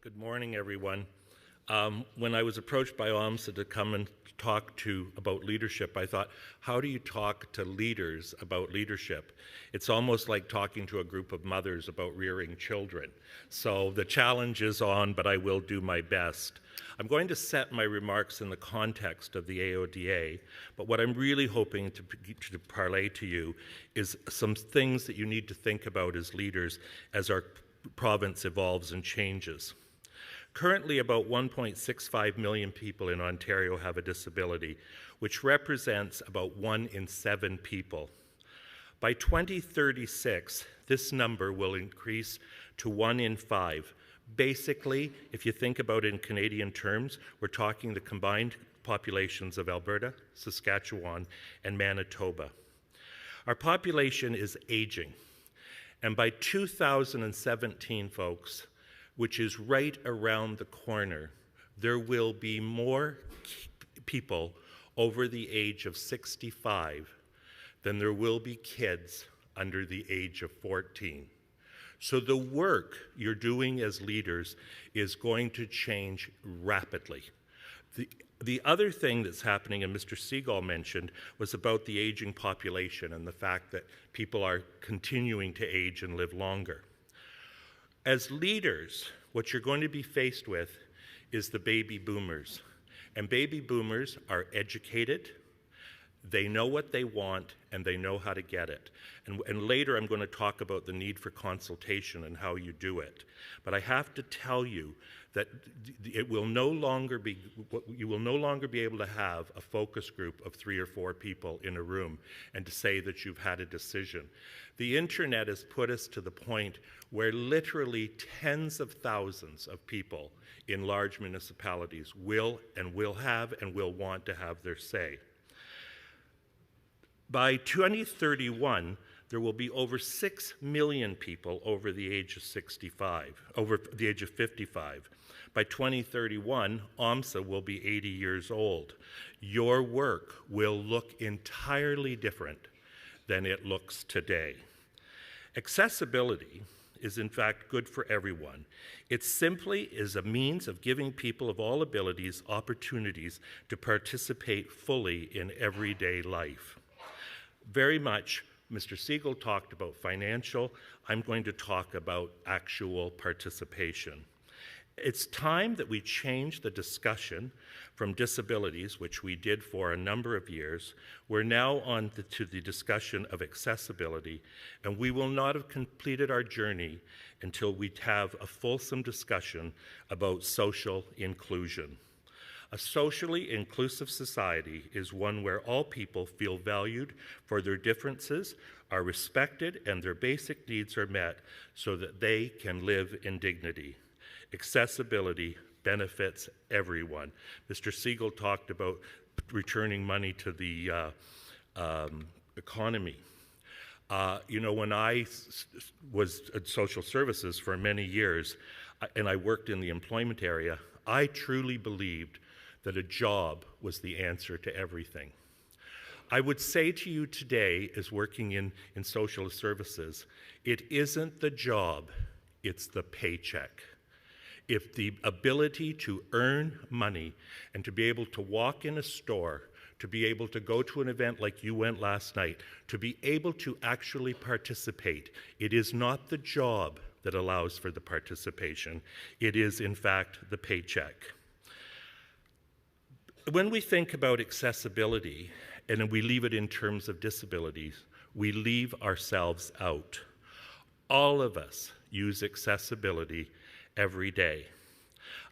Good morning, everyone. When I was approached by OMSSA to come and talk about leadership, I thought, how do you talk to leaders about leadership? It's almost like talking to a group of mothers about rearing children. So the challenge is on, but I will do my best. I'm going to set my remarks in the context of the AODA, but what I'm really hoping to parlay to you is some things that you need to think about as leaders as our province evolves and changes. Currently, about 1.65 million people in Ontario have a disability, which represents about 1 in 7 people. By 2036, this number will increase to 1 in 5. Basically, if you think about it in Canadian terms, we're talking the combined populations of Alberta, Saskatchewan, and Manitoba. Our population is aging, and by 2017, folks, which is right around the corner, there will be more people over the age of 65 than there will be kids under the age of 14. So the work you're doing as leaders is going to change rapidly. The other thing that's happening, and Mr. Segal mentioned, was about the aging population and the fact that people are continuing to age and live longer. As leaders, what you're going to be faced with is the baby boomers. And baby boomers are educated, they know what they want, and they know how to get it. And later I'm going to talk about the need for consultation and how you do it. But I have to tell you that you will no longer be able to have a focus group of 3 or 4 people in a room and to say that you've had a decision. The internet has put us to the point where literally tens of thousands of people in large municipalities will have and will want to have their say. By 2031, there will be over 6 million people over the age of 55. By 2031, OMSSA will be 80 years old. Your work will look entirely different than it looks today. Accessibility is in fact good for everyone. It simply is a means of giving people of all abilities opportunities to participate fully in everyday life. Very much, Mr. Segal talked about financial. I'm going to talk about actual participation. It's time that we change the discussion from disabilities, which we did for a number of years. We're now on to the discussion of accessibility, and we will not have completed our journey until we have a fulsome discussion about social inclusion. A socially inclusive society is one where all people feel valued for their differences, are respected, and their basic needs are met so that they can live in dignity. Accessibility benefits everyone. Mr. Segal talked about returning money to the economy. When I was at social services for many years, and I worked in the employment area, I truly believed that a job was the answer to everything. I would say to you today, as working in social services, it isn't the job, it's the paycheck. If the ability to earn money and to be able to walk in a store, to be able to go to an event like you went last night, to be able to actually participate, it is not the job that allows for the participation. It is, in fact, the paycheck. When we think about accessibility, and we leave it in terms of disabilities, we leave ourselves out. All of us use accessibility every day.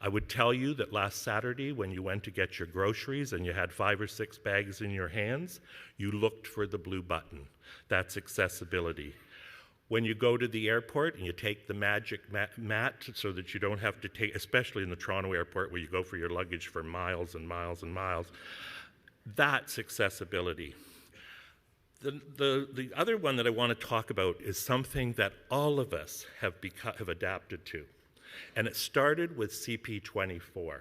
I would tell you that last Saturday when you went to get your groceries and you had 5 or 6 bags in your hands, you looked for the blue button. That's accessibility. When you go to the airport and you take the magic mat so that you don't have to take, especially in the Toronto airport where you go for your luggage for miles and miles and miles, that's accessibility. The other one that I want to talk about is something that all of us have adapted to. And it started with CP24.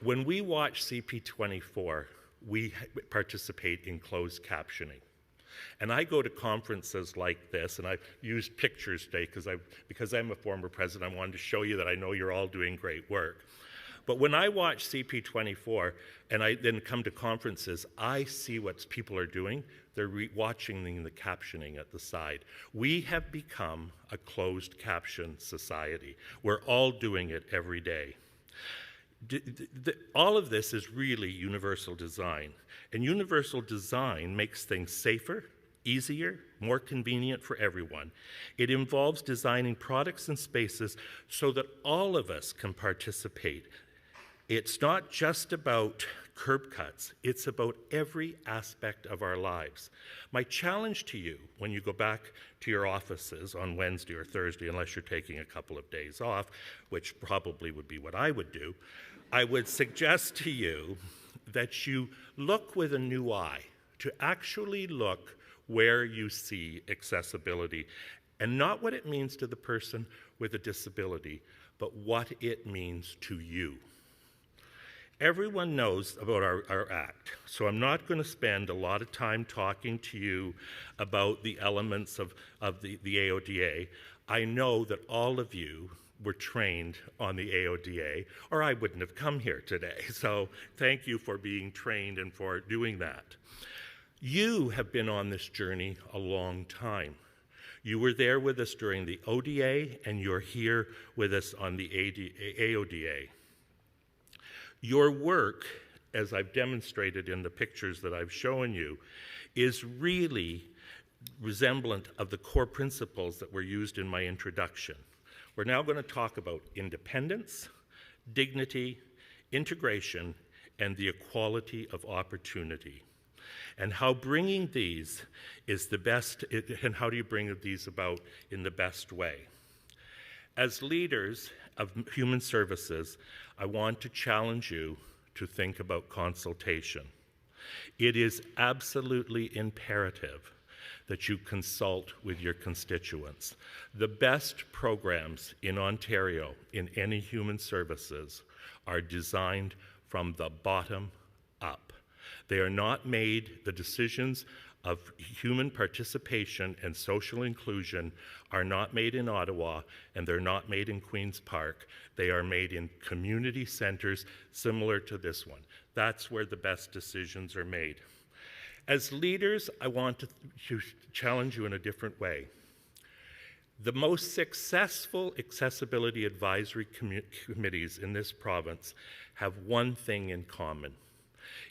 When we watch CP24, we participate in closed captioning. And I go to conferences like this, and I've used pictures today because I'm a former president, I wanted to show you that I know you're all doing great work. But when I watch CP24 and I then come to conferences, I see what people are doing. They're watching the captioning at the side. We have become a closed caption society. We're all doing it every day. All of this is really universal design. And universal design makes things safer, easier, more convenient for everyone. It involves designing products and spaces so that all of us can participate. It's not just about curb cuts, it's about every aspect of our lives. My challenge to you, when you go back to your offices on Wednesday or Thursday, unless you're taking a couple of days off, which probably would be what I would do, I would suggest to you that you look with a new eye, to actually look where you see accessibility, and not what it means to the person with a disability, but what it means to you. Everyone knows about our act, so I'm not going to spend a lot of time talking to you about the elements of the AODA. I know that all of you were trained on the AODA, or I wouldn't have come here today. So thank you for being trained and for doing that. You have been on this journey a long time. You were there with us during the ODA, and you're here with us on the AODA. Your work, as I've demonstrated in the pictures that I've shown you, is really resemblant of the core principles that were used in my introduction. We're now going to talk about independence, dignity, integration, and the equality of opportunity, and how bringing these is the best, and how do you bring these about in the best way. As leaders of human services, I want to challenge you to think about consultation. It is absolutely imperative that you consult with your constituents. The best programs in Ontario in any human services are designed from the bottom up. They are not made, the decisions of human participation and social inclusion are not made in Ottawa, and they're not made in Queen's Park. They are made in community centers similar to this one. That's where the best decisions are made. As leaders, I want to challenge you in a different way. The most successful accessibility advisory committees in this province have one thing in common.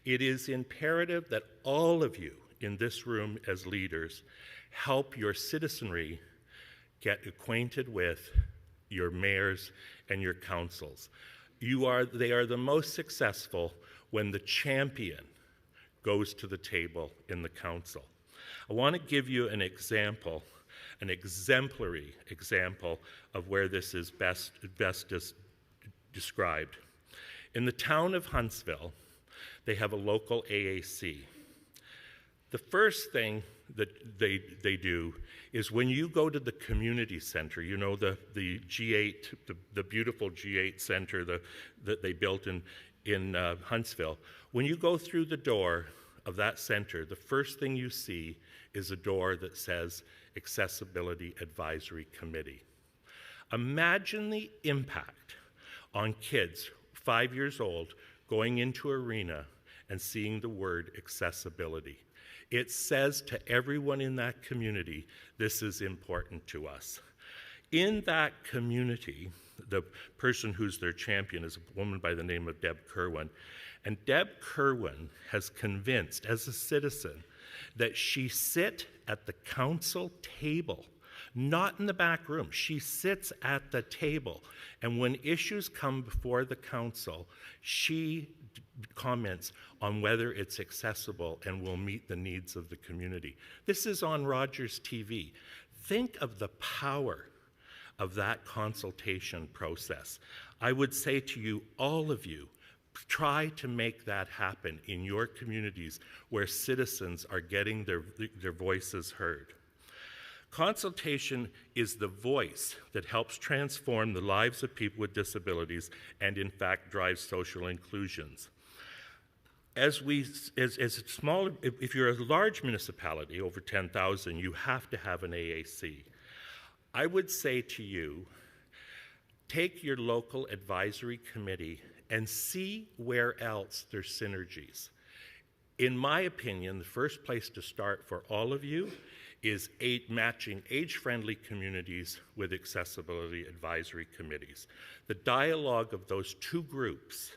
It is imperative that all of you in this room as leaders help your citizenry get acquainted with your mayors and your councils. They are the most successful when the champion goes to the table in the council. I want to give you an example, an exemplary example of where this is best described. In the town of Huntsville, they have a local AAC. The first thing that they do is when you go to the community center, you know, the G8, the beautiful G8 center that they built in Huntsville, when you go through the door of that center, the first thing you see is a door that says Accessibility Advisory Committee. Imagine the impact on kids 5 years old going into an arena and seeing the word accessibility. It says to everyone in that community, this is important to us. In that community, the person who's their champion is a woman by the name of Deb Kerwin. And Deb Kerwin has convinced, as a citizen, that she sit at the council table, not in the back room. She sits at the table. And when issues come before the council, she comments on whether it's accessible and will meet the needs of the community. This is on Rogers TV. Think of the power of that consultation process. I would say to you, all of you, try to make that happen in your communities where citizens are getting their voices heard. Consultation is the voice that helps transform the lives of people with disabilities and, in fact, drives social inclusions. as small, if you're a large municipality, over 10,000, you have to have an AAC. I would say to you, take your local advisory committee and see where else there's synergies. In my opinion, the first place to start for all of you is matching age-friendly communities with accessibility advisory committees. The dialogue of those two groups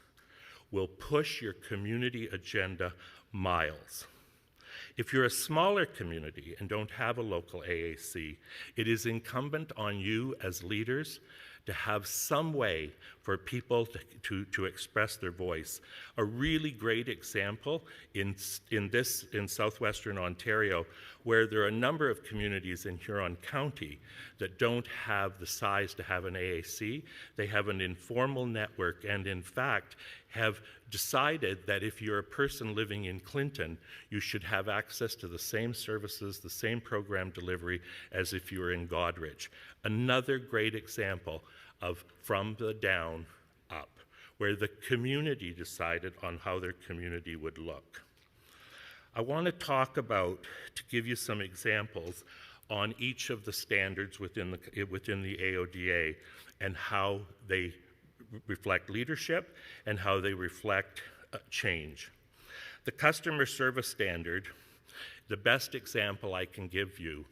will push your community agenda miles. If you're a smaller community and don't have a local AAC, it is incumbent on you as leaders to have some way for people to express their voice. A really great example in southwestern Ontario, where there are a number of communities in Huron County that don't have the size to have an AAC. They have an informal network and in fact have decided that if you're a person living in Clinton, you should have access to the same services, the same program delivery as if you were in Goderich. Another great example of from the down up, where the community decided on how their community would look. I want to talk about, to give you some examples on each of the standards within the AODA and how they reflect leadership and how they reflect change. The customer service standard, the best example I can give you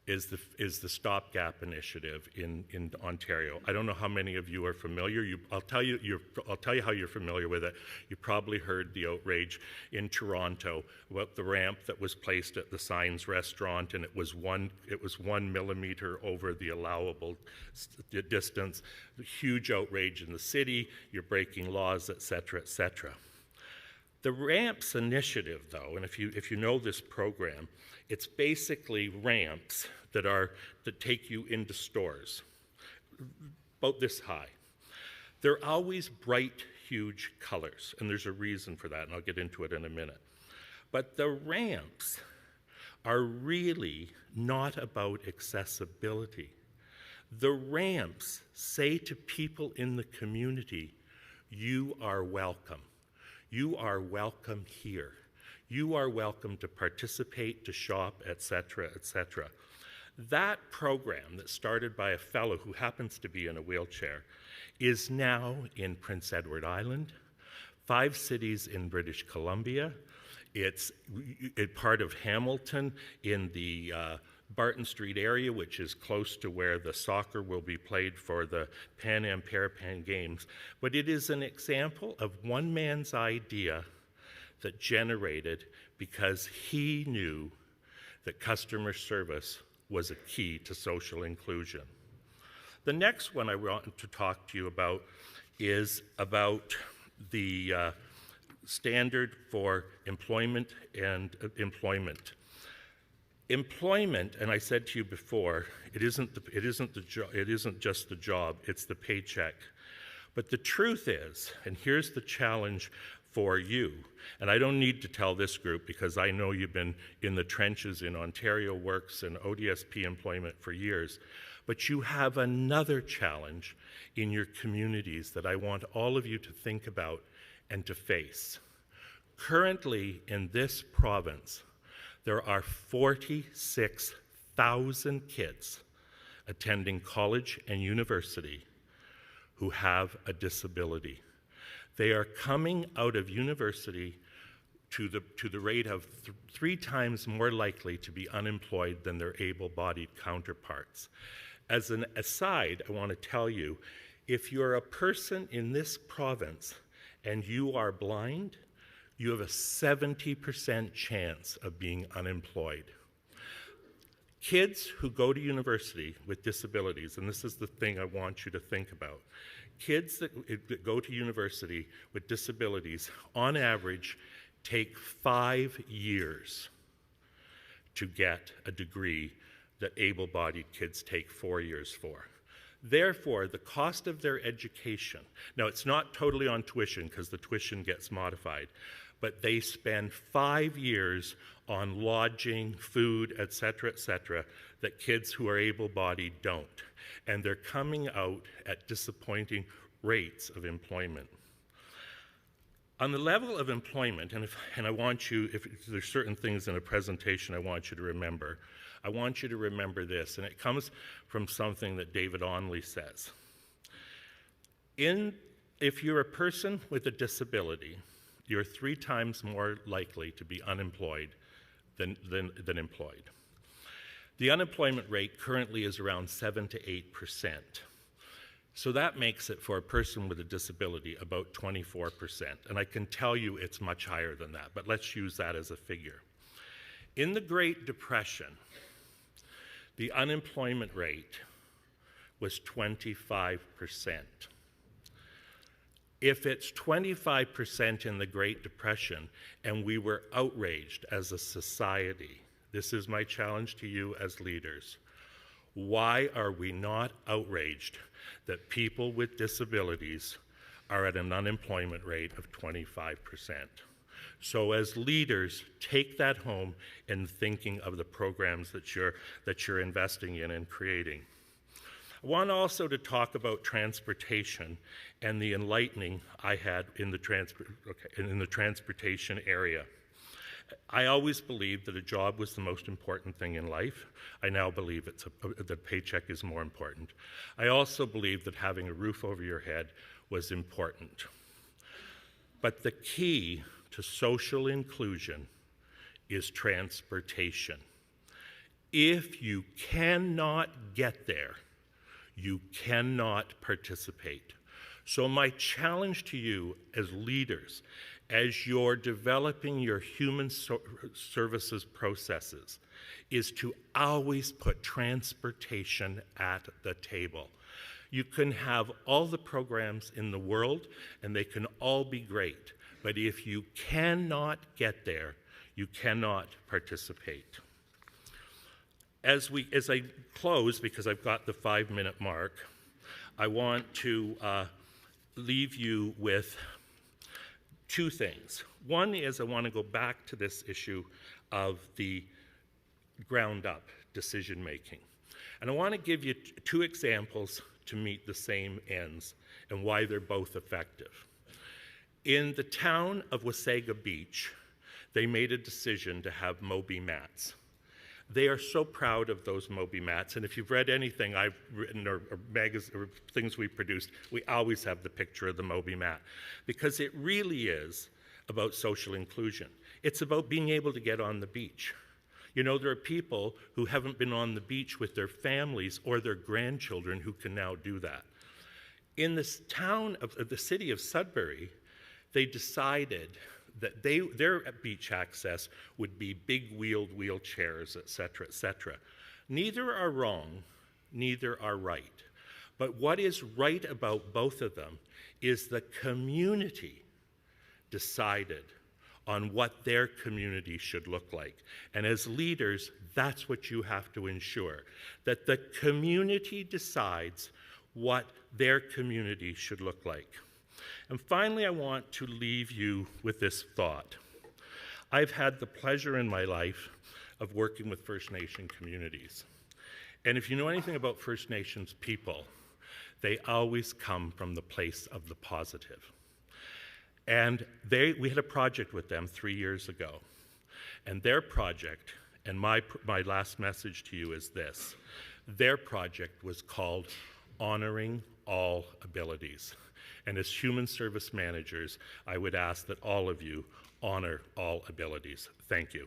is the stopgap initiative in Ontario. I don't know how many of you are familiar. I'll tell you how you're familiar with it. You probably heard the outrage in Toronto about the ramp that was placed at the Signs restaurant, and it was 1 millimeter over the allowable distance. Huge outrage in the city. You're breaking laws, et cetera, et cetera. The ramps initiative, though, and if you know this program, it's basically ramps that take you into stores, about this high. They're always bright, huge colors, and there's a reason for that, and I'll get into it in a minute. But the ramps are really not about accessibility. The ramps say to people in the community, you are welcome. You are welcome here. You are welcome to participate, to shop, et cetera, et cetera. That program that started by a fellow who happens to be in a wheelchair is now in Prince Edward Island, 5 cities in British Columbia. It's part of Hamilton in the Barton Street area, which is close to where the soccer will be played for the Pan Am Parapan Games. But it is an example of one man's idea that generated because he knew that customer service was a key to social inclusion. The next one I want to talk to you about is about the standard for employment and employment. Employment, and I said to you before, it isn't just the job, it's the paycheck. But the truth is, and here's the challenge for you, and I don't need to tell this group because I know you've been in the trenches in Ontario Works and ODSP employment for years, but you have another challenge in your communities that I want all of you to think about and to face. Currently in this province, there are 46,000 kids attending college and university who have a disability. They are coming out of university to the rate of 3 times more likely to be unemployed than their able-bodied counterparts. As an aside, I want to tell you, if you're a person in this province and you are blind, you have a 70% chance of being unemployed. Kids who go to university with disabilities, and this is the thing I want you to think about, kids that go to university with disabilities, on average, take 5 years to get a degree that able-bodied kids take 4 years for. Therefore, the cost of their education, now it's not totally on tuition because the tuition gets modified, but they spend 5 years on lodging, food, et cetera, that kids who are able-bodied don't. And they're coming out at disappointing rates of employment. On the level of employment, and I want you, if there's certain things in a presentation I want you to remember, I want you to remember this, and it comes from something that David Onley says. If you're a person with a disability, you're 3 times more likely to be unemployed than employed. The unemployment rate currently is around 7 to 8%. So that makes it, for a person with a disability, about 24%. And I can tell you it's much higher than that, but let's use that as a figure. In the Great Depression, the unemployment rate was 25%. If it's 25% in the Great Depression and we were outraged as a society, this is my challenge to you as leaders, why are we not outraged that people with disabilities are at an unemployment rate of 25%? So as leaders, take that home in thinking of the programs that you're investing in and creating. I want also to talk about transportation and the enlightening I had in the transportation area. I always believed that a job was the most important thing in life. I now believe the paycheck is more important. I also believe that having a roof over your head was important. But the key to social inclusion is transportation. If you cannot get there, you cannot participate. So my challenge to you as leaders, as you're developing your human services processes, is to always put transportation at the table. You can have all the programs in the world, and they can all be great, but if you cannot get there, you cannot participate. As I close, because I've got the 5-minute mark, I want to leave you with 2 things. One is I want to go back to this issue of the ground-up decision-making. And I want to give you 2 examples to meet the same ends and why they're both effective. In the town of Wasaga Beach, they made a decision to have Moby mats. They are so proud of those Moby mats, and if you've read anything I've written or things we've produced, we always have the picture of the Moby mat, because it really is about social inclusion. It's about being able to get on the beach. You know, there are people who haven't been on the beach with their families or their grandchildren who can now do that. In this town of the city of Sudbury, they decided that their beach access would be big wheeled wheelchairs, et cetera, et cetera. Neither are wrong, neither are right. But what is right about both of them is the community decided on what their community should look like. And as leaders, that's what you have to ensure, that the community decides what their community should look like. And finally, I want to leave you with this thought. I've had the pleasure in my life of working with First Nation communities. And if you know anything about First Nations people, they always come from the place of the positive. And we had a project with them 3 years ago. And their project, and my last message to you is this, their project was called Honoring All Abilities. And as human service managers, I would ask that all of you honor all abilities. Thank you.